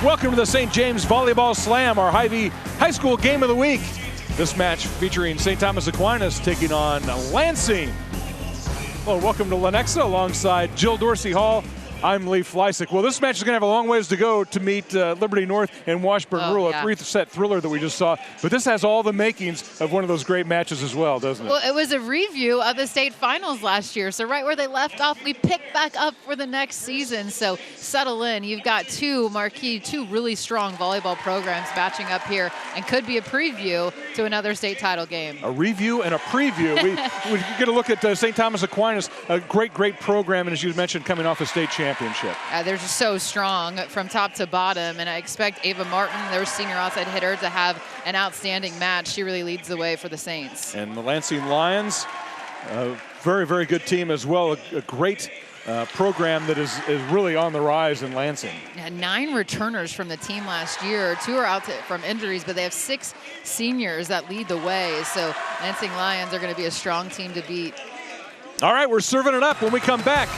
Welcome to the St. James Volleyball Slam, our Hy-Vee High School Game of the Week. This match featuring St. Thomas Aquinas taking on Lansing. Well, welcome to Lenexa alongside Jill Dorsey Hall. I'm Lee Fleisig. Well, this match is going to have a long ways to go to meet Liberty North and Washburn Rural, a three-set thriller that we just saw. But this has all the makings of one of those great matches as well, doesn't it? Well, it was a review of the state finals last year. So right where they left off, we picked back up for the next season. So settle in. You've got two really strong volleyball programs matching up here and could be a preview to another state title game. A review and a preview. we get a look at St. Thomas Aquinas, a great program, and as you mentioned, coming off a state championship. They're just so strong from top to bottom, and I expect Ava Martin, their senior outside hitter, to have an outstanding match. She really leads the way for the Saints. And the Lansing Lions, a very good team as well. A great program that is really on the rise in Lansing. Yeah, 9 returners from the team last year. 2 are out from injuries, but they have 6 seniors that lead the way. So Lansing Lions are going to be a strong team to beat. All right, we're serving it up when we come back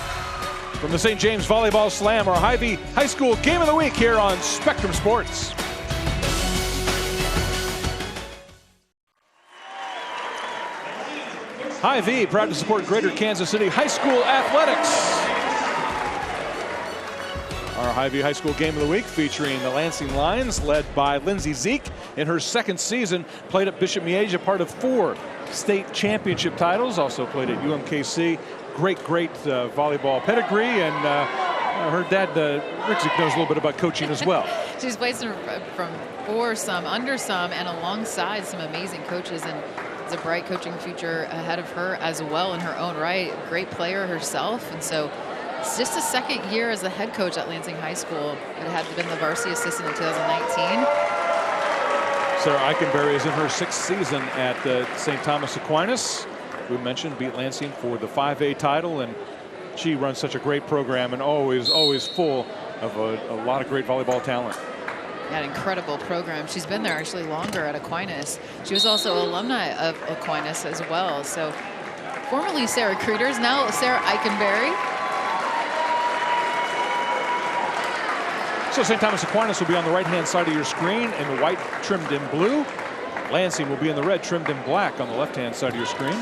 from the St. James Volleyball Slam, our Hy-Vee High School Game of the Week here on Spectrum Sports. Hy-Vee proud to support Greater Kansas City High School athletics. Our Hy-Vee High School Game of the Week featuring the Lansing Lions, led by Lindsay Zeke in her 2nd season. Played at Bishop Miege, part of 4 state championship titles. Also played at UMKC. Great volleyball pedigree, and her dad, Rick, knows a little bit about coaching as well. She's played for some, under some, and alongside some amazing coaches, and has a bright coaching future ahead of her as well in her own right. Great player herself, and so it's just a 2nd year as a head coach at Lansing High School. It had been the varsity assistant in 2019. Sarah Eichenberry is in her 6th season at St. Thomas Aquinas. We mentioned beat Lansing for the 5A title, and she runs such a great program and always full of a lot of great volleyball talent. An incredible program. She's been there actually longer at Aquinas. She was also alumni of Aquinas as well. So formerly Sarah Creeders, now Sarah Eichenberry. So St. Thomas Aquinas will be on the right-hand side of your screen in the white trimmed in blue. Lansing will be in the red trimmed in black on the left-hand side of your screen.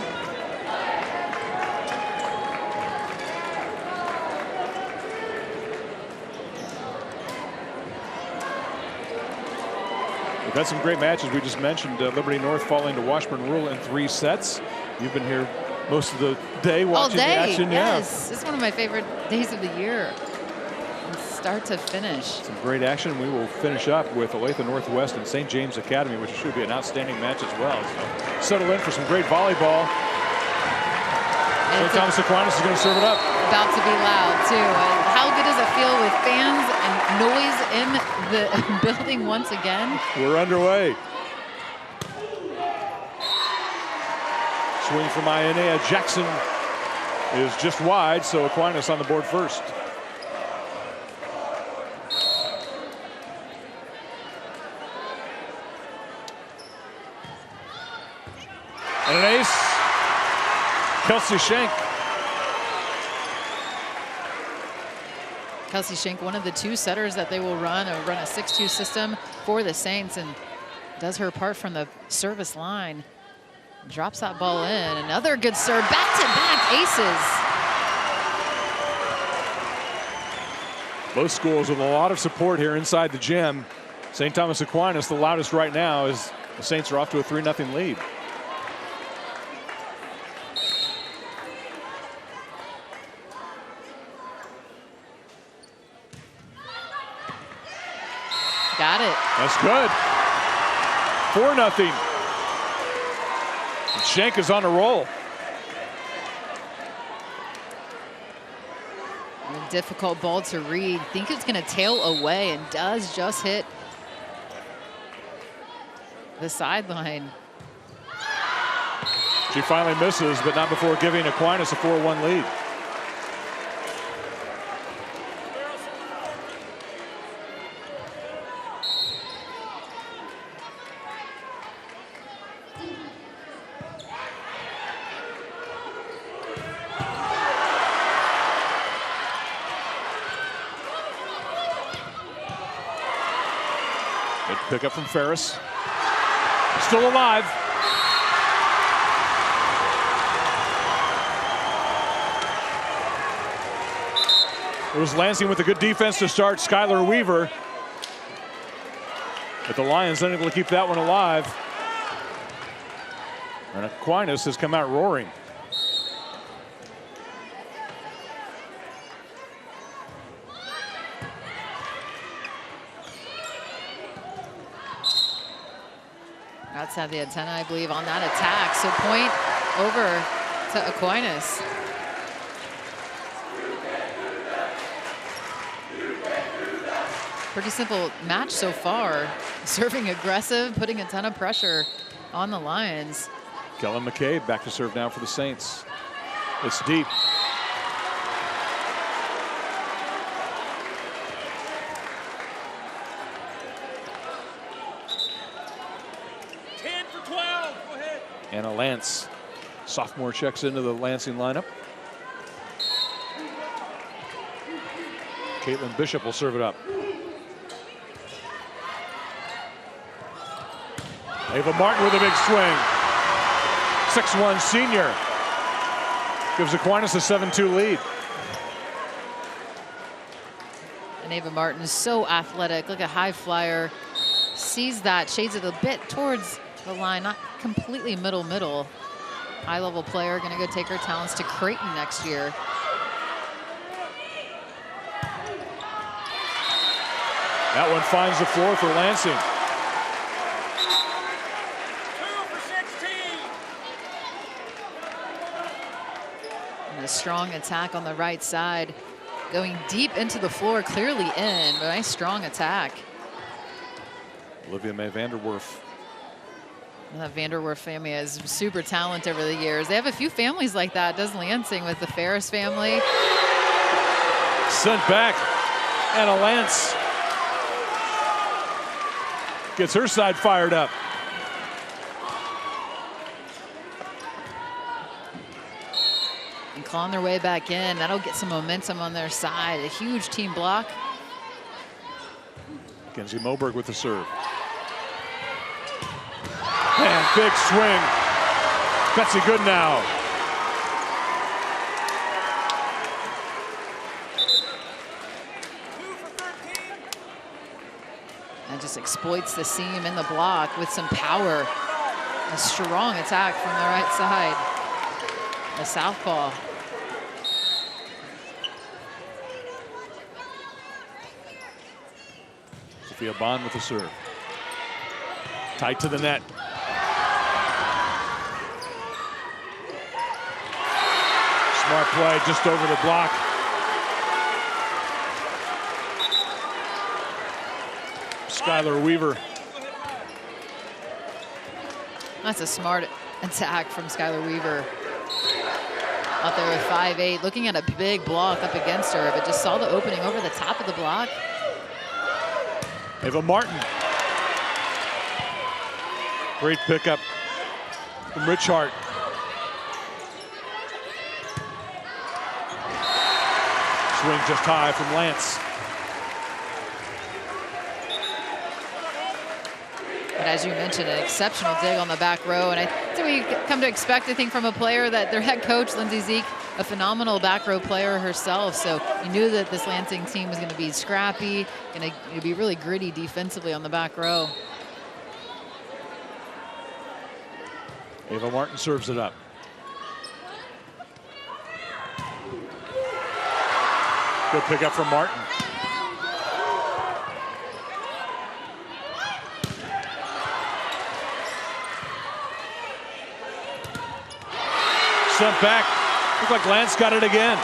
We've had some great matches. We just mentioned Liberty North falling to Washburn Rural in 3 sets. You've been here most of the day watching the action. Yes, it's one of my favorite days of the year. From start to finish. Some great action. We will finish up with Olathe Northwest and St. James Academy, which should be an outstanding match as well. So settle in for some great volleyball. St. Thomas Aquinas is going to serve it up. About to be loud, too. How good does it feel with fans and noise in the building once again? We're underway. Swing from Ionea Jackson is just wide, so Aquinas on the board first. And an ace. Kelsey Schenk. Kelsey Schenk, one of the 2 setters that they will run a 6-2 system for the Saints, and does her part from the service line. Drops that ball in. Another good serve. Back-to-back aces. Both schools with a lot of support here inside the gym. St. Thomas Aquinas, the loudest right now, as the Saints are off to a 3-0 lead. Got it. That's good. 4-0. Schenk is on a roll. A difficult ball to read. Think it's going to tail away, and does just hit the sideline. She finally misses, but not before giving Aquinas a 4-1 lead. pickup from Ferris. Still alive. It was Lansing with a good defense to start. Skylar Weaver. But the Lions unable to keep that one alive. And Aquinas has come out roaring. Outside the antenna, I believe, on that attack. So point over to Aquinas. Pretty simple match so far. Serving aggressive, putting a ton of pressure on the Lions. Kellen McCabe back to serve now for the Saints. It's deep. Anna Lance, sophomore, checks into the Lansing lineup. Caitlin Bishop will serve it up. Ava Martin with a big swing. 6'1" senior. Gives Aquinas a 7-2 lead. And Ava Martin is so athletic, like a high flyer. Sees that, shades it a bit towards the line, not completely middle. High-level player, gonna go take her talents to Creighton next year. That one finds the floor for Lansing. 2 for 16. And a strong attack on the right side. Going deep into the floor, clearly in, but a nice strong attack. Olivia May Vanderwerf. The Vanderwerf family has super talent over the years. They have a few families like that, doesn't Lansing, with the Ferris family. Sent back. Anna Lance gets her side fired up. And clawing their way back in. That'll get some momentum on their side. A huge team block. Kenzie Moberg with the serve. And big swing. Betsy Goodnow. And just exploits the seam in the block with some power. A strong attack from the right side. A southpaw. Sophia Bond with the serve. Tight to the net. Smart play just over the block. Skylar Weaver. That's a smart attack from Skylar Weaver. Out there with 5'8", looking at a big block up against her, but just saw the opening over the top of the block. Ava Martin. Great pickup from Richhart. Swing just high from Lance. But as you mentioned, an exceptional dig on the back row. And I think we come to expect, I think, from a player that their head coach, Lindsay Zeke, a phenomenal back row player herself. So you knew that this Lansing team was going to be scrappy, going to be really gritty defensively on the back row. Ava Martin serves it up. Good pickup from Martin. Sent back. Looked like Lance got it again.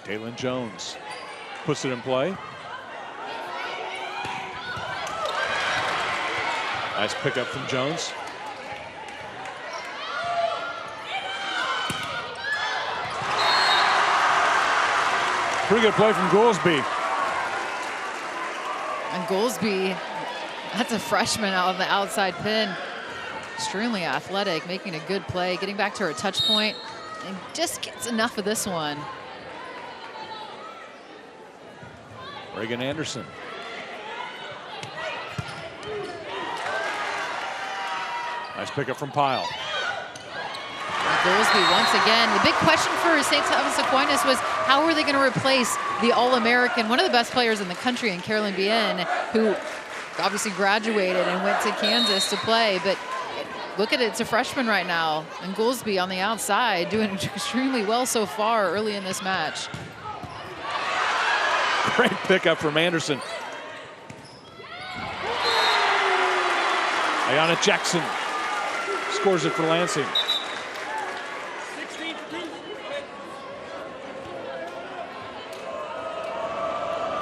Taylin Jones puts it in play. Nice pickup from Jones. Pretty good play from Goolsby. And Goolsby, that's a freshman out on the outside pin. Extremely athletic, making a good play, getting back to her touch point, and just gets enough of this one. Reagan Anderson. Nice pickup from Pyle. Goolsby once again. The big question for St. Thomas Aquinas was how are they going to replace the All-American, one of the best players in the country, in Carolyn Bien, who obviously graduated and went to Kansas to play. But look at it, it's a freshman right now. And Goolsby on the outside doing extremely well so far early in this match. Great pickup from Anderson. Ayanna Jackson scores it for Lansing.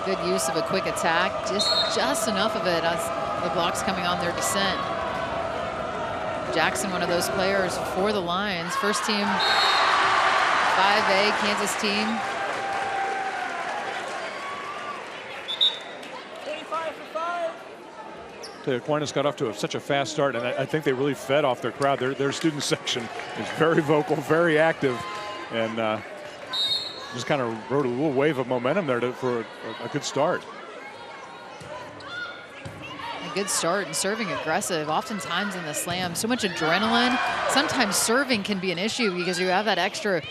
Good use of a quick attack, just enough of it as the blocks coming on their descent. Jackson, one of those players for the Lions, first team 5A Kansas team. 25 for 5. The Aquinas got off to such a fast start, and I think they really fed off their crowd. Their student section is very vocal, very active, and just kind of rode a little wave of momentum there for a good start. A good start and serving aggressive. Oftentimes in the slam, so much adrenaline. Sometimes serving can be an issue because you have that extra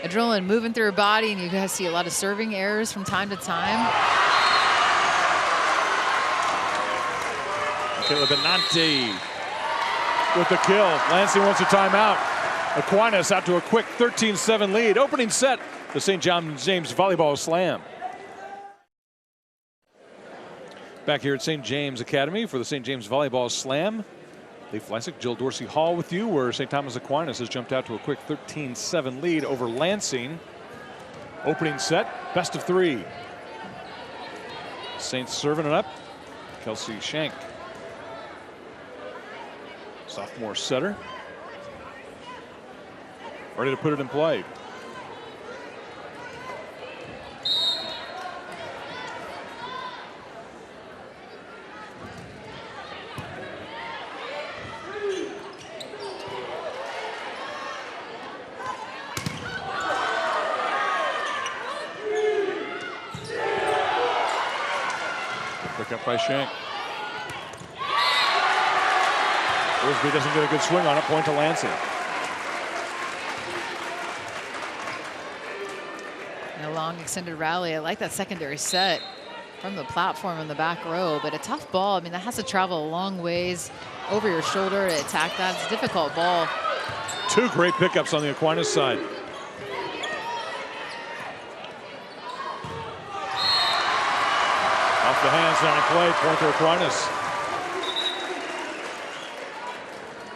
adrenaline moving through your body, and you guys see a lot of serving errors from time to time. Michaela Benanti with the kill. Lansing wants a timeout. Aquinas out to a quick 13-7 lead. Opening set, the St. James Volleyball Slam. Back here at St. James Academy for the St. James Volleyball Slam. Lee Fleisick, Jill Dorsey Hall with you, where St. Thomas Aquinas has jumped out to a quick 13-7 lead over Lansing. Opening set, best of 3. Saints serving it up. Kelsey Shank, sophomore setter, ready to put it in play. Pick up by Shank. Goolsby doesn't get a good swing on it, point to Lansing. And a long extended rally. I like that secondary set from the platform in the back row, but a tough ball. I mean, that has to travel a long ways over your shoulder to attack that. It's a difficult ball. 2 great pickups on the Aquinas side. Off the hands on a play, point to Aquinas.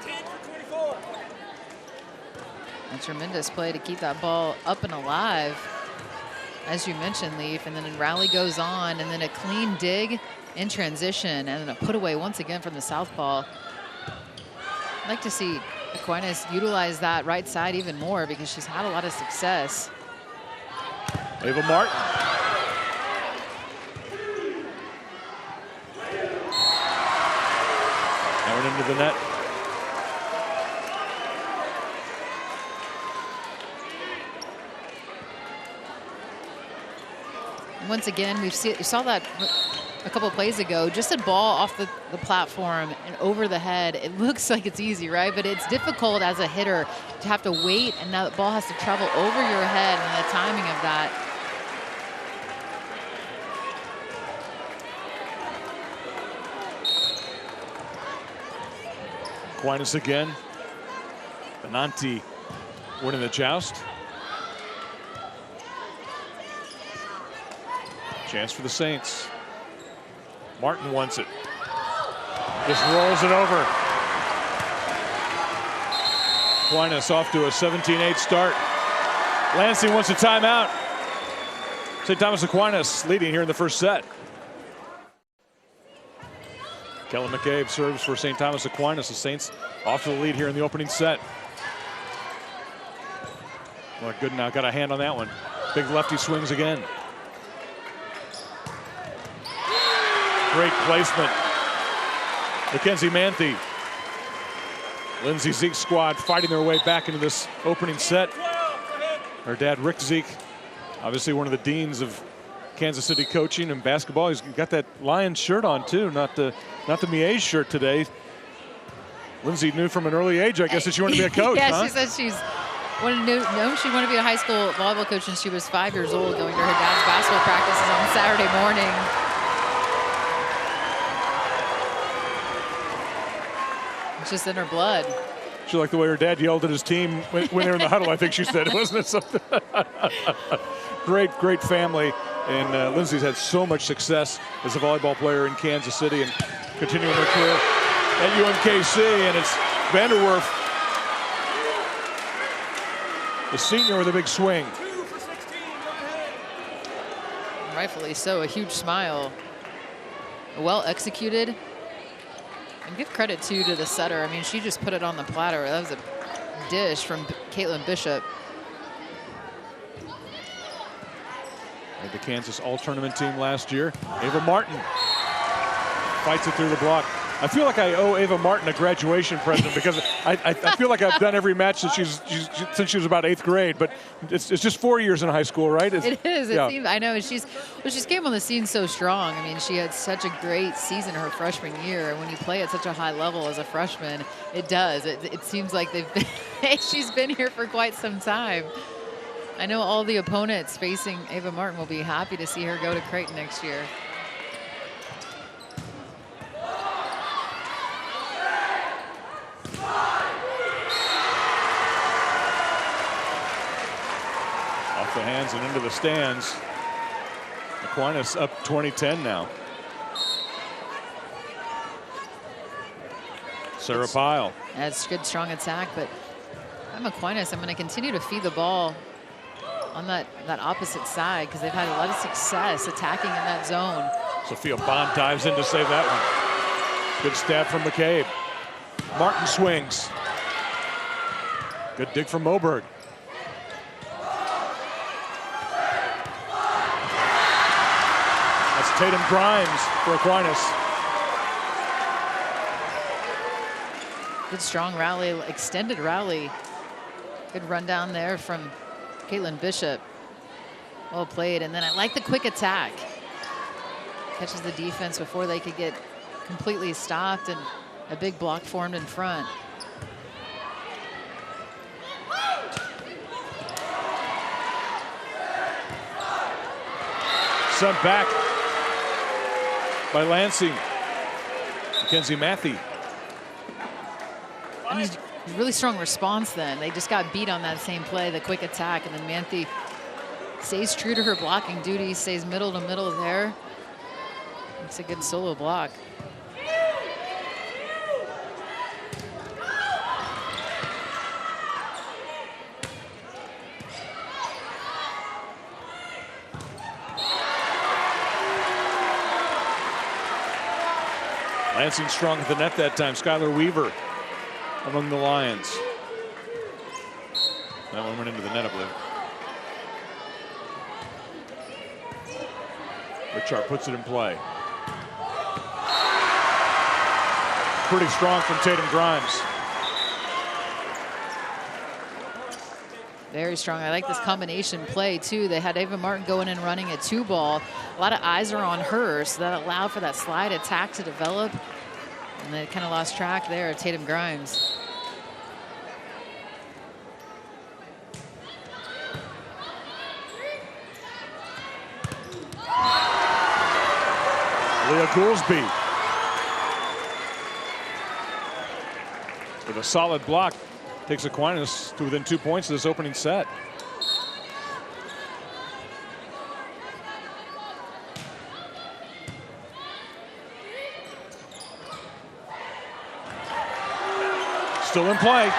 10 for 24. A tremendous play to keep that ball up and alive, as you mentioned, Leaf, and then a rally goes on, and then a clean dig in transition, and then a put away once again from the southpaw. I'd like to see Aquinas utilize that right side even more because she's had a lot of success. Ava Martin. Now we're into the net. Once again, we saw that a couple of plays ago, just a ball off the platform and over the head. It looks like it's easy, right? But it's difficult as a hitter to have to wait, and now the ball has to travel over your head, and the timing of that. Aquinas again. Benanti winning the joust. Chance for the Saints. Martin wants it. Just rolls it over. Aquinas off to a 17-8 start. Lansing wants a timeout. St. Thomas Aquinas leading here in the first set. Kellen McCabe serves for St. Thomas Aquinas. The Saints off to the lead here in the opening set. Well, good now, got a hand on that one. Big lefty swings again. Great placement. Mackenzie Manthe. Lindsay Zeke's squad fighting their way back into this opening set. Her dad, Rick Zeke, obviously one of the deans of Kansas City coaching and basketball. He's got that Lions shirt on too, not the Miege shirt today. Lindsay knew from an early age, I guess, that she wanted to be a coach. Yeah, huh? she said she's known she wanted to be a high school volleyball coach since she was 5 years old, going to her dad's basketball practices on Saturday morning. It's just in her blood. She liked the way her dad yelled at his team when they were in the huddle, I think she said, wasn't it something? Great family. And Lindsay's had so much success as a volleyball player in Kansas City and continuing her career at UMKC. And it's Vanderwerf, the senior with a big swing. Rightfully so, a huge smile. Well executed. And give credit too to the setter. I mean, she just put it on the platter. That was a dish from Caitlin Bishop. Had the Kansas All-Tournament team last year. Ava Martin fights it through the block. I feel like I owe Ava Martin a graduation present because I feel like I've done every match since she was about 8th grade. But it's just 4 years in high school, right? It is. It seems, I know. She's came on the scene so strong. I mean, she had such a great season her freshman year, and when you play at such a high level as a freshman, it does. It seems like she's been here for quite some time. I know all the opponents facing Ava Martin will be happy to see her go to Creighton next year. Off the hands and into the stands. Aquinas up 20-10 now. Sarah Pyle. That's good, strong attack, but I'm Aquinas. I'm going to continue to feed the ball on that opposite side because they've had a lot of success attacking in that zone. Sophia Bond dives in to save that one. Good stab from McCabe. Martin swings. Good dig from Moberg. That's Tatum Grimes for Aquinas. Good strong rally, extended rally. Good run down there from Caitlin Bishop. Well played, and then I like the quick attack. Catches the defense before they could get completely stopped, and a big block formed in front. Sent back by Lansing. Mackenzie Manthe. And he's really strong response then. They just got beat on that same play, the quick attack, and then Manthe stays true to her blocking duty, stays middle to middle there. It's a good solo block. Lansing strong at the net that time. Skylar Weaver among the Lions. That one went into the net, I believe. Richard puts it in play. Pretty strong from Tatum Grimes. Very strong. I like this combination play too. They had Ava Martin going and running a 2-ball. A lot of eyes are on her, so that allowed for that slide attack to develop. And they kind of lost track there of Tatum Grimes. Leah Goolsby with a solid block takes Aquinas to within 2 points of this opening set. Still in play.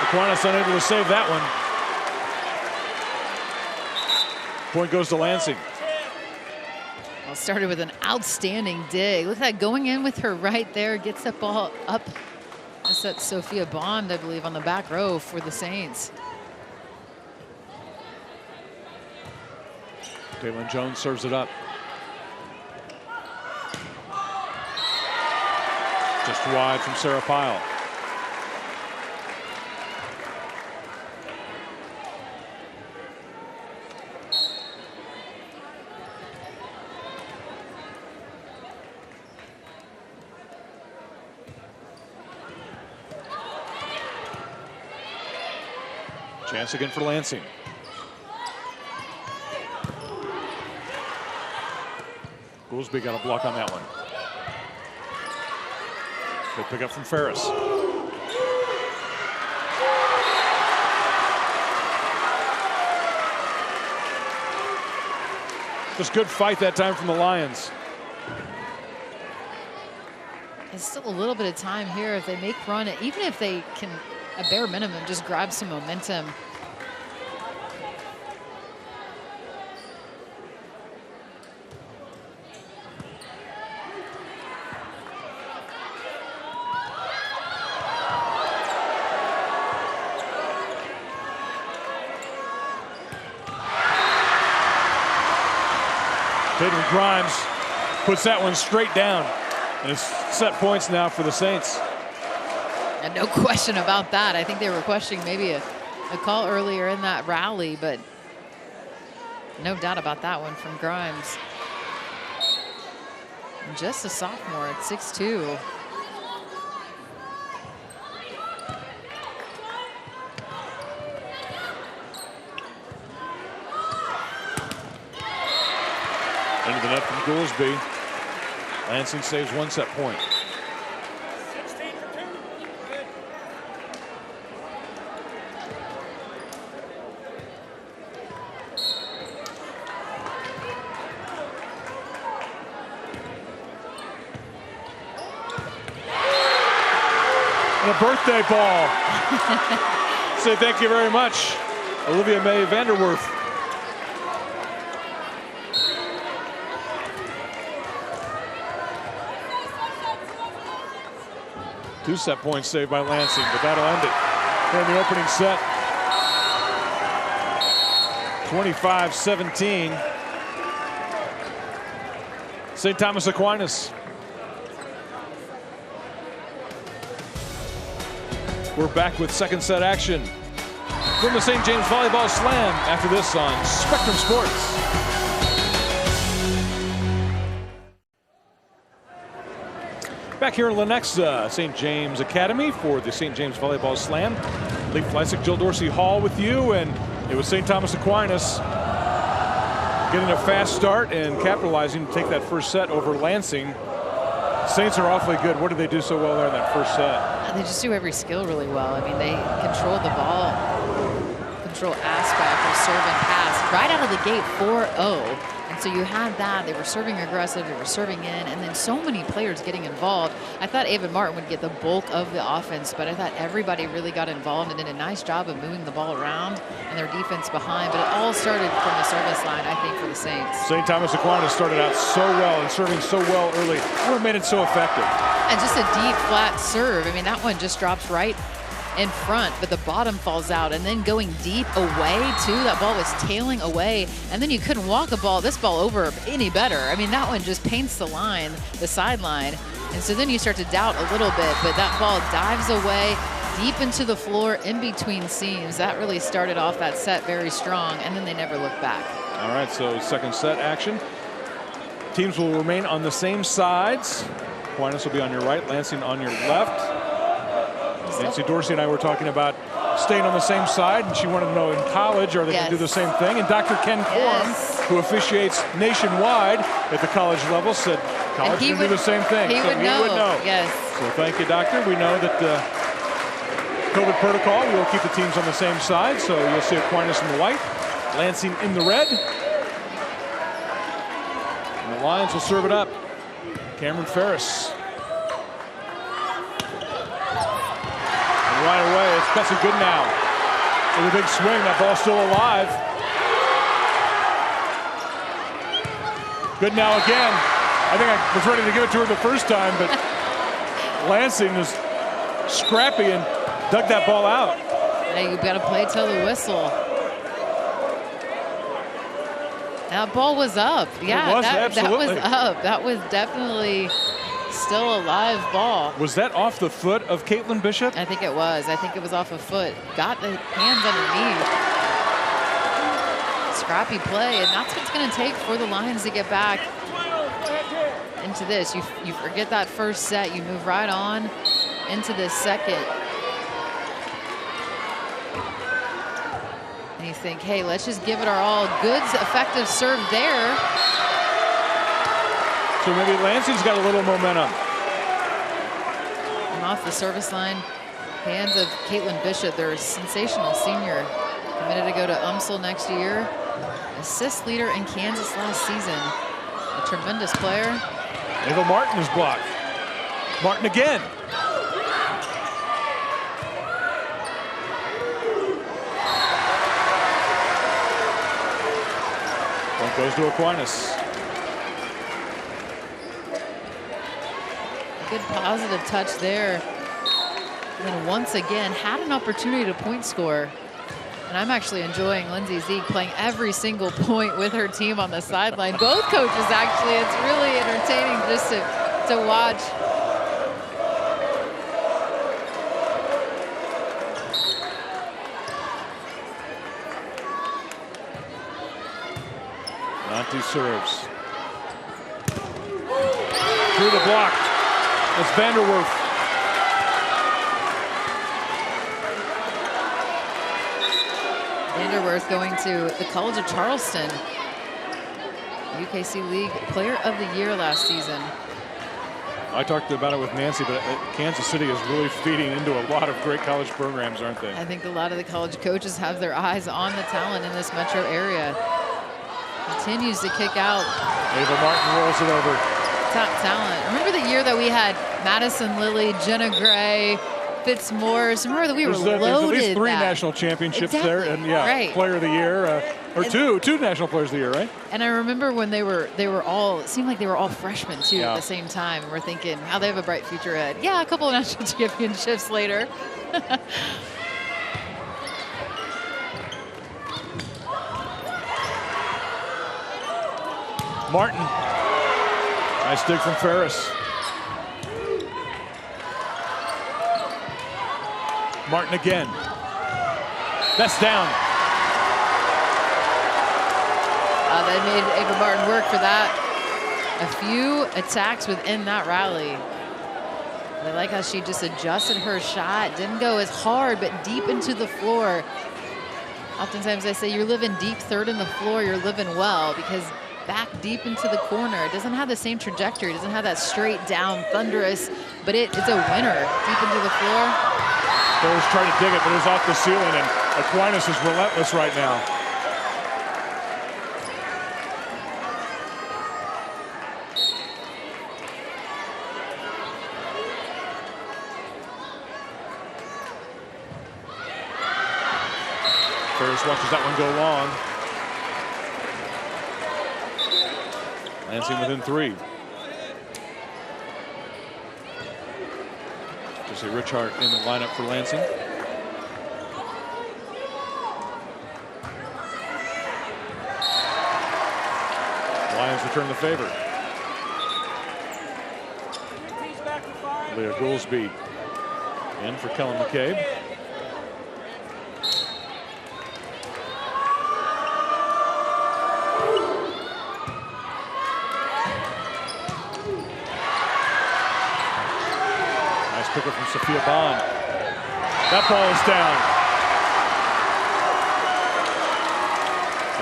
Aquinas unable to save that one. Point goes to Lansing. Well, started with an outstanding dig. Look at that, going in with her right there, gets that ball up. That's that Sophia Bond, I believe, on the back row for the Saints. Caitlin Jones serves it up. Just wide from Sarah Pyle. Chance again for Lansing. Goolsby got a block on that one. Good pick up from Ferris. Just good fight that time from the Lions. There's still a little bit of time here if they make run, even if they can, a bare minimum, just grab some momentum. Tatum Grimes puts that one straight down. And it's set points now for the Saints. And no question about that. I think they were questioning maybe a call earlier in that rally, but no doubt about that one from Grimes. And just a sophomore at 6'2". Into the net from Goolsby. Lansing saves one set point. 16 for 2. Good. And a birthday ball. Say thank you very much, Olivia Mae Vanderwerf. Two set points saved by Lansing, but that'll end it here in the opening set. 25-17. St. Thomas Aquinas. We're back with second set action from the St. James Volleyball Slam after this on Spectrum Sports. Back here in Lenexa, St. James Academy for the St. James Volleyball Slam. Lee Fleisig, Jill Dorsey Hall with you, and it was St. Thomas Aquinas getting a fast start and capitalizing to take that first set over Lansing. Saints are awfully good. What did they do so well there in that first set? They just do every skill really well. I mean, they control the ball, control aspect of serve and pass right out of the gate 4-0. And so you had that. They were serving aggressive. They were serving in. And then so many players getting involved. I thought Ava Martin would get the bulk of the offense, but I thought everybody really got involved and did a nice job of moving the ball around and their defense behind. But it all started from the service line, I think, for the Saints. St. Thomas Aquinas started out so well and serving so well early. What made it so effective? And just a deep, flat serve. I mean, that one just drops right in front, but the bottom falls out, and then going deep away too. That ball was tailing away, and then you couldn't walk this ball over any better. I mean, that one just paints the line, the sideline, and so then you start to doubt a little bit, but that ball dives away deep into the floor in between seams. That really started off that set very strong, and then they never looked back. All right, so second set action. Teams will remain on the same sides. Aquinas will be on your right, Lansing on your left. Nancy Dorsey and I were talking about staying on the same side, and she wanted to know in college, are they going to do the same thing? And Dr. Ken Quorum, who officiates nationwide at the college level, said college can do the same thing. He would know. Yes. So thank you, Doctor. We know that COVID protocol, we will keep the teams on the same side. So you'll see Aquinas in the white, Lansing in the red. And the Lions will serve it up. Cameron Ferris. Right away, it's Bessie Goodnow with a big swing. That ball's still alive. Goodnow again. I think I was ready to give it to her the first time, but Lansing was scrappy and dug that ball out. Hey, you've got to play till the whistle. That ball was up. Yeah, it was, that absolutely. was up. That was definitely still a live ball. Was that off the foot of Caitlin Bishop? I think it was. I think it was off a foot. Got the hands underneath. Scrappy play, and that's what's going to take for the Lions to get back into this. You forget that first set. You move right on into this second. And you think, hey, let's just give it our all. Good, effective serve there. So maybe Lansing's got a little momentum. And off the service line, hands of Caitlin Bishop, their sensational senior, committed to go to UMSL next year. Assist leader in Kansas last season. A tremendous player. Ava Martin is blocked. Martin again. Point goes to Aquinas. Good positive touch there. And then once again, had an opportunity to point score. And I'm actually enjoying Lindsay Zeek playing every single point with her team on the sideline. Both coaches, actually. It's really entertaining just to watch. Monty serves. Through the block. It's Vanderwerf. Vanderwerf going to the College of Charleston. UKC League Player of the Year last season. I talked about it with Nancy, but Kansas City is really feeding into a lot of great college programs, aren't they? I think a lot of the college coaches have their eyes on the talent in this metro area. Continues to kick out. Ava Martin rolls it over. Top talent. Remember the year that we had Madison Lilly, Jenna Gray, Fitzmorris? Remember that we were loaded. There's at least 3 national championships there, and yeah, right. Player of the Year, or two national players of the year, right? And I remember when they were all, it seemed like they were all freshmen too at the same time. And we're thinking, how they have a bright future ahead. Yeah, a couple of national championships later. Martin. Nice dig from Ferris. Martin again. That's down. They made Ava Martin work for that. A few attacks within that rally. I like how she just adjusted her shot. Didn't go as hard, but deep into the floor. Oftentimes I say you're living deep third in the floor, you're living well, because back deep into the corner. It doesn't have the same trajectory. It doesn't have that straight down, thunderous, but it's a winner. Deep into the floor. Ferris tried to dig it, but it was off the ceiling, and Aquinas is relentless right now. Ferris watches that one go long. Lansing within 3. Jesse Richard in the lineup for Lansing. Lions return the favor. Leah Goolsby in for Kellen McCabe. Pick up from Sophia Bond. That ball is down.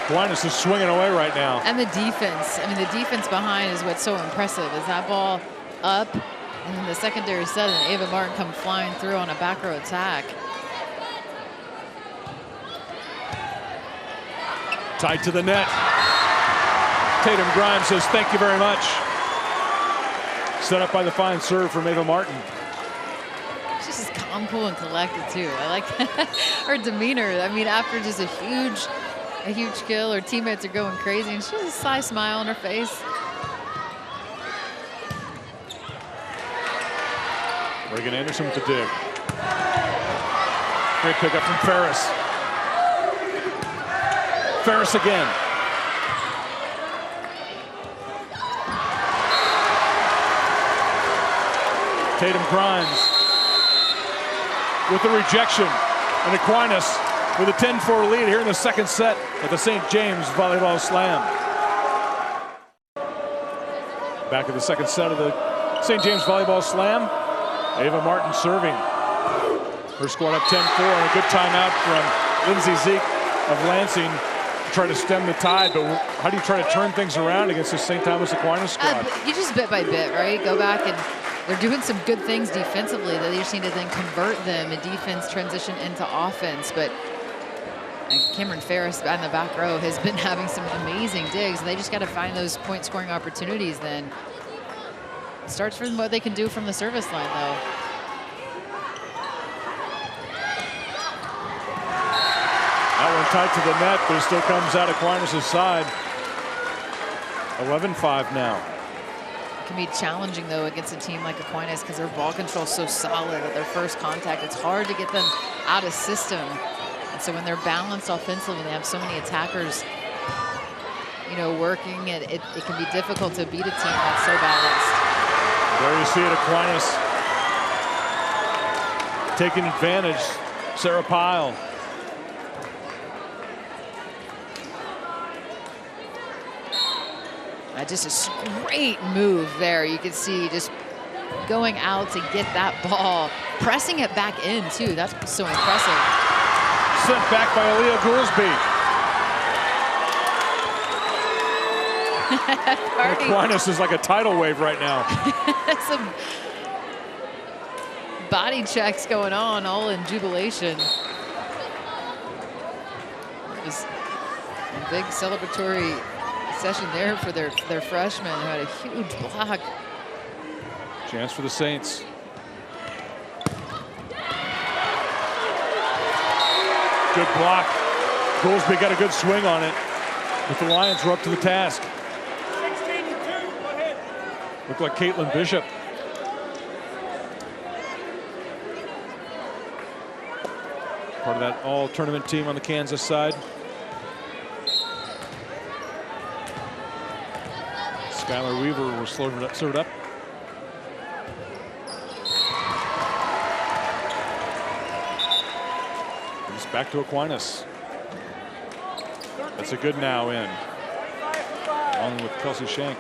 Aquinas is swinging away right now. And the defense. I mean, the defense behind is what's so impressive. Is that ball up, and then the secondary set, and Ava Martin come flying through on a back row attack. Tied to the net. Tatum Grimes says, thank you very much. Set up by the fine serve from Ava Martin. She's just calm, cool, and collected too. I like her demeanor. I mean, after just a huge kill, her teammates are going crazy, and she has a sly smile on her face. Reagan Anderson with the dig. Great pickup from Ferris. Ferris again. Tatum Grimes with the rejection. And Aquinas with a 10-4 lead here in the second set at the St. James Volleyball Slam. Back at the second set of the St. James Volleyball Slam. Ava Martin serving. Her squad up 10-4, and a good timeout from Lindsay Zeke of Lansing to try to stem the tide. But how do you try to turn things around against the St. Thomas Aquinas squad? You just bit by bit, right? Go back, and they're doing some good things defensively. They just need to then convert them in defense, transition into offense. But Cameron Ferris on the back row has been having some amazing digs, and they just got to find those point scoring opportunities then. It starts from what they can do from the service line, though. That one tight to the net, but it still comes out Aquinas' side. 11-5 now. It can be challenging, though, against a team like Aquinas because their ball control is so solid at their first contact. It's hard to get them out of system. And so when they're balanced offensively and they have so many attackers, you know, working, it can be difficult to beat a team that's so balanced. There you see it, Aquinas taking advantage. Sarah Pyle. Just a great move there. You can see just going out to get that ball, pressing it back in, too. That's so impressive. Sent back by Aaliyah Goolsby. Aquinas is like a tidal wave right now. Some body checks going on, all in jubilation. It was a big celebratory session there for their freshmen who had a huge block. Chance for the Saints. Good block. Goolsby got a good swing on it, but the Lions were up to the task. 16-2, go ahead. Looked like Caitlin Bishop. Part of that all-tournament team on the Kansas side. Skylar Weaver was served up. It's back to Aquinas. That's a good now in. Along with Kelsey Shank.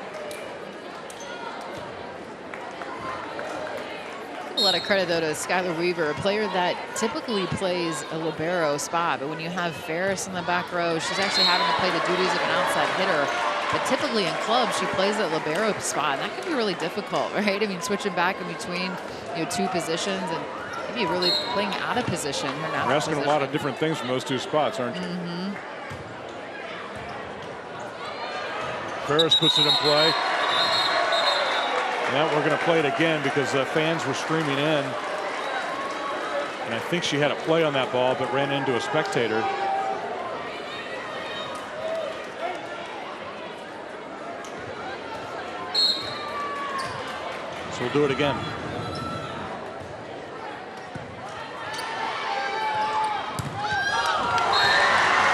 A lot of credit, though, to Skylar Weaver, a player that typically plays a libero spot. But when you have Ferris in the back row, she's actually having to play the duties of an outside hitter. But typically in clubs, she plays that libero spot, and that can be really difficult, right? I mean, switching back in between, you know, two positions and maybe really playing out of position. You're asking a lot of different things from those two spots, aren't you? Mm-hmm. Ferris puts it in play. Now we're going to play it again because fans were streaming in. And I think she had a play on that ball, but ran into a spectator. So we'll do it again.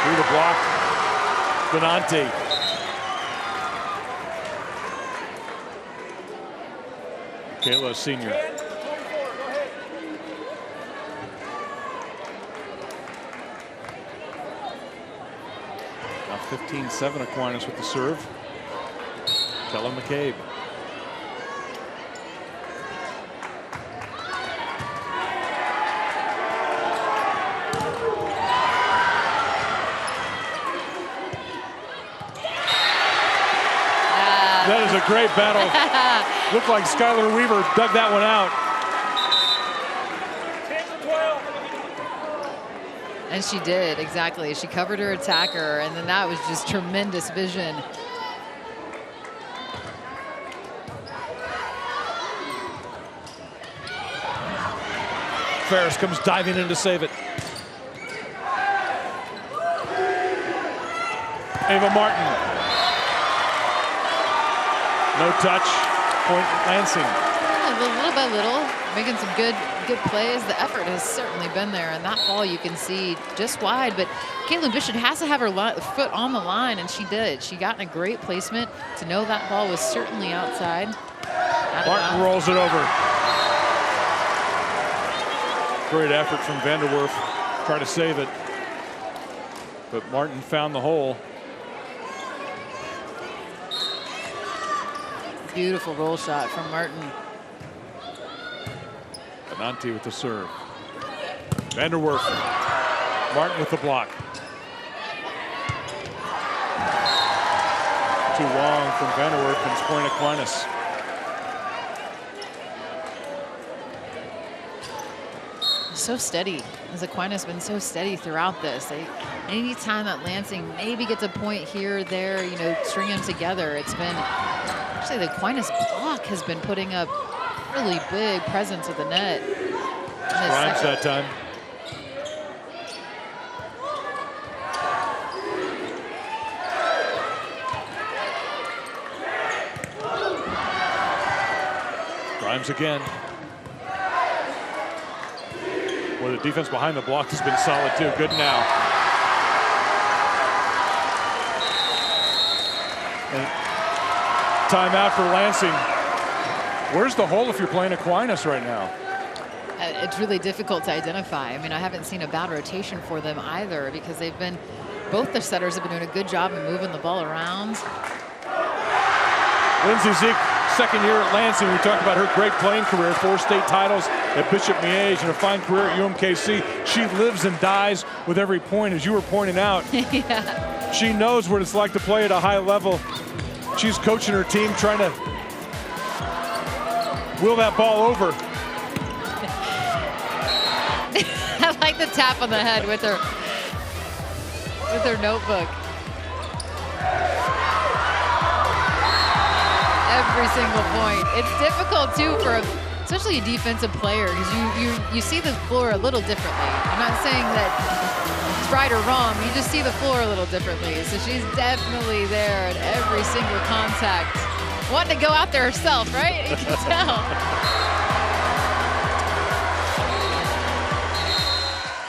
Through the block, Benanti. Kayla, senior. Now 15-7 Aquinas with the serve. Kella McCabe. That is a great battle. Looked like Skylar Weaver dug that one out. 10-12. And she did, exactly. She covered her attacker, and then that was just tremendous vision. Ferris comes diving in to save it. Ava Martin. No touch. Point Lansing. Yeah, little by little, making some good plays. The effort has certainly been there, and that ball you can see just wide. But Caitlin Bishop has to have her foot on the line, and she did. She got in a great placement to know that ball was certainly outside. Martin rolls it over. Great effort from Vanderwerf. Try to save it. But Martin found the hole. Beautiful roll shot from Martin. Benanti with the serve. Vanderwerf. Martin with the block. Too long from Vanderwerf, and it's point Aquinas. So steady. As Aquinas been so steady throughout this. Any time that Lansing maybe gets a point here or there, you know, string them together, it's been actually the Aquinas block has been putting up really big presence at the net. Grimes that time. Grimes again. Well, the defense behind the block has been solid too. Good now. And timeout for Lansing. Where's the hole if you're playing Aquinas right now? It's really difficult to identify. I mean, I haven't seen a bad rotation for them either because they've been, both the setters have been doing a good job of moving the ball around. Lindsay Zeke, second year at Lansing. We talked about her great playing career, 4 state titles at Bishop Miege and a fine career at UMKC. She lives and dies with every point, as you were pointing out. Yeah. She knows what it's like to play at a high level. She's coaching her team, trying to wheel that ball over. I like the tap on the head with her notebook. Every single point. It's difficult too for especially a defensive player because you see the floor a little differently. I'm not saying that it's right or wrong. You just see the floor a little differently. So she's definitely there at every single contact, wanting to go out there herself, right? You can tell.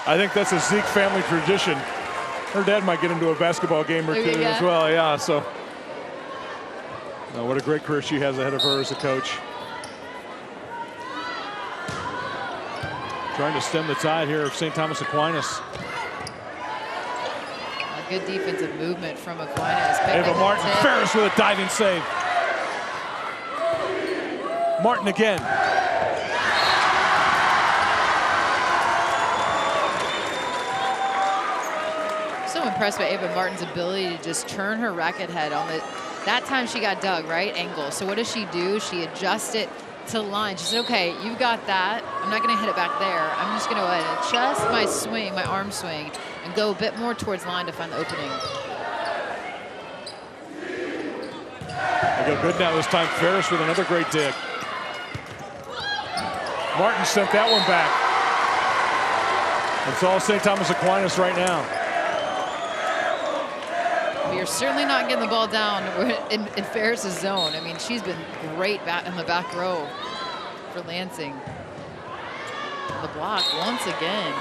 I think that's a Zeke family tradition. Her dad might get into a basketball game or two as well. Yeah, so what a great career she has ahead of her as a coach. Trying to stem the tide here of St. Thomas Aquinas. A good defensive movement from Aquinas. Ava Martin, Ferris with a diving save. Martin again. So impressed by Ava Martin's ability to just turn her racket head on the. That time she got dug, right? Angle. So what does she do? She adjusts it to line. She said, okay, you got that. I'm not going to hit it back there. I'm just going to adjust my swing, my arm swing, and go a bit more towards line to find the opening. They go good now this time. Ferris with another great dig. Martin sent that one back. It's all St. Thomas Aquinas right now. You're certainly not getting the ball down in Ferris's zone. I mean, she's been great in the back row for Lansing. The block once again.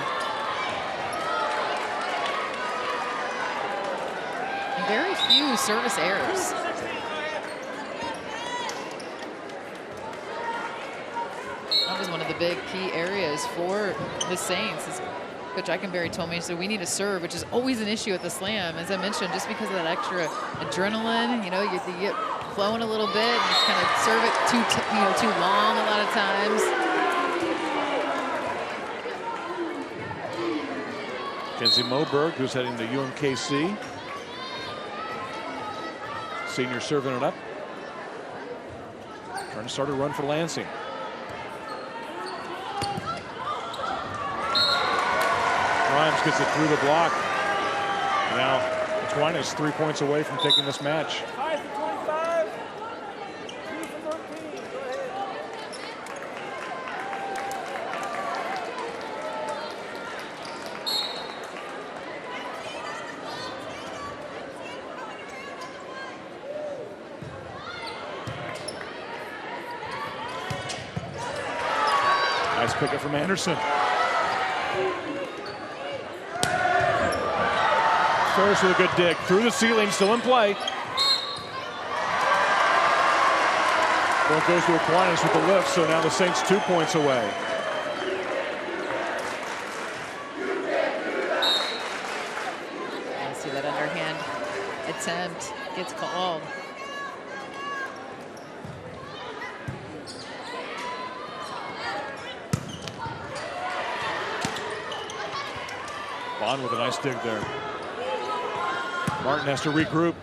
Very few service errors. That was one of the big key areas for the Saints. Coach Eichenberry told me, so we need a serve, which is always an issue at the Slam. As I mentioned, just because of that extra adrenaline, you know, you get flowing a little bit and you kind of serve it too long a lot of times. Kenzie Moberg, who's heading to UMKC. Senior serving it up. Trying to start a run for Lansing. Grimes gets it through the block. Now Aquinas 3 points away from taking this match. 5 for 25. 2 for 13. Go ahead. Nice pickup from Anderson. Ferris with a good dig. Through the ceiling, still in play. Point goes to Aquinas with the lift, so now the Saints 2 points away. See that underhand attempt gets called. Bond with a nice dig there. Martin has to regroup.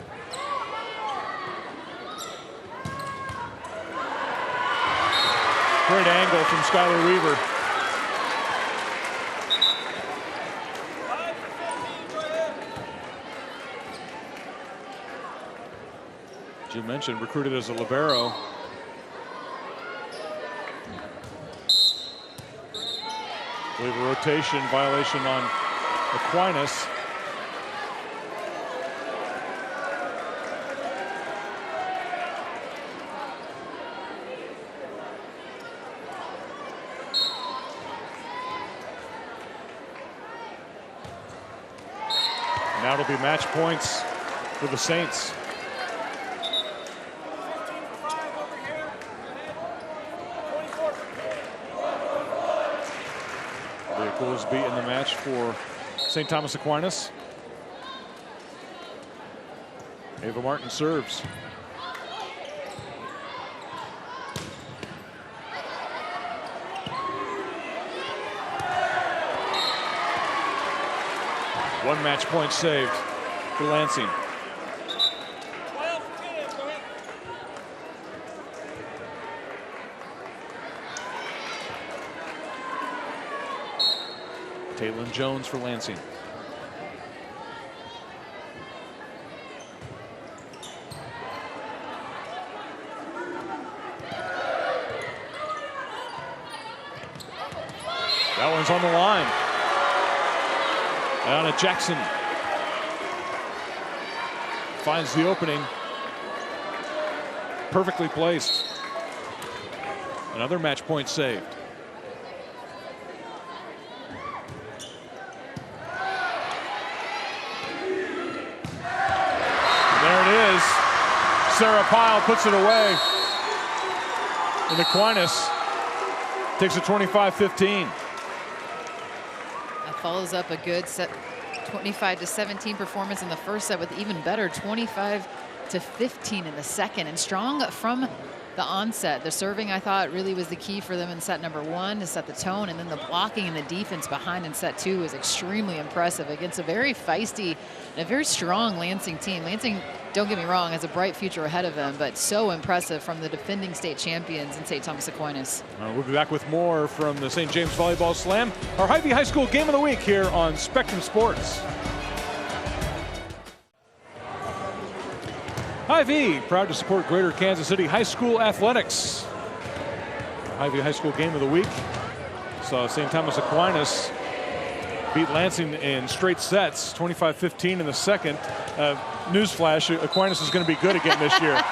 Great angle from Skylar Weaver. As you mentioned, recruited as a libero. I believe a rotation violation on Aquinas. Now it'll be match points for the Saints. The goals beat in the match for St. Thomas Aquinas. Ava Martin serves. One match point saved for Lansing. Taylon Jones for Lansing. That one's on the line. Anna Jackson finds the opening. Perfectly placed. Another match point saved. There it is. Sarah Pyle puts it away. And Aquinas takes a 25-15. Follows up a good set 25-17 performance in the first set with even better 25-15 in the second, and strong from the onset. The serving, I thought, really was the key for them in set number one to set the tone, and then the blocking and the defense behind in set two was extremely impressive against a very feisty and a very strong Lansing team. Lansing, don't get me wrong, has a bright future ahead of them, but so impressive from the defending state champions in St. Thomas Aquinas. We'll be back with more from the St. James Volleyball Slam, our Hy-Vee High School Game of the Week here on Spectrum Sports. Hy-Vee, proud to support Greater Kansas City High School athletics. Hy-Vee High School Game of the Week saw St. Thomas Aquinas beat Lansing in straight sets, 25-15 in the second. Newsflash, Aquinas is going to be good again this year.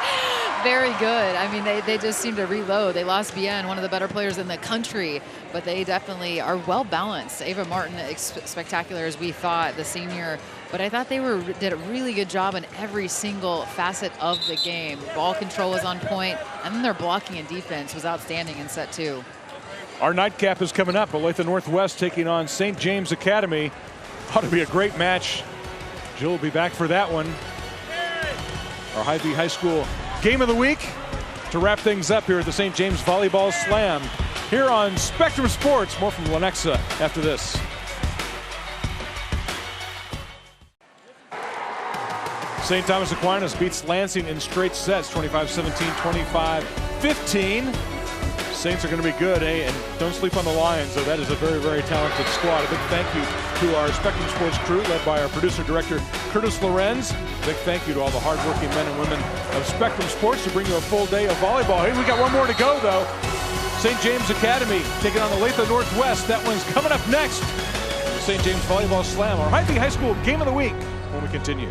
Very good. I mean, they just seem to reload. They lost Bien, one of the better players in the country, but they definitely are well balanced. Ava Martin, spectacular as we thought, the senior, but I thought they did a really good job in every single facet of the game. Ball control was on point, and then their blocking and defense was outstanding in set two. Our nightcap is coming up. Olathe Northwest taking on St. James Academy. Ought to be a great match. Jill will be back for that one. Our Hy-Vee High School Game of the Week to wrap things up here at the St. James Volleyball Slam here on Spectrum Sports. More from Lenexa after this. St. Thomas Aquinas beats Lansing in straight sets, 25-17, 25-15. Saints are going to be good, eh? And don't sleep on the Lions, though. That is a very, very talented squad. A big thank you to our Spectrum Sports crew, led by our producer-director, Curtis Lorenz. A big thank you to all the hardworking men and women of Spectrum Sports to bring you a full day of volleyball. Hey, we got one more to go, though. St. James Academy taking on Olathe Northwest. That one's coming up next. The St. James Volleyball Slam, our Hy-Vee High School Game of the Week, when we continue.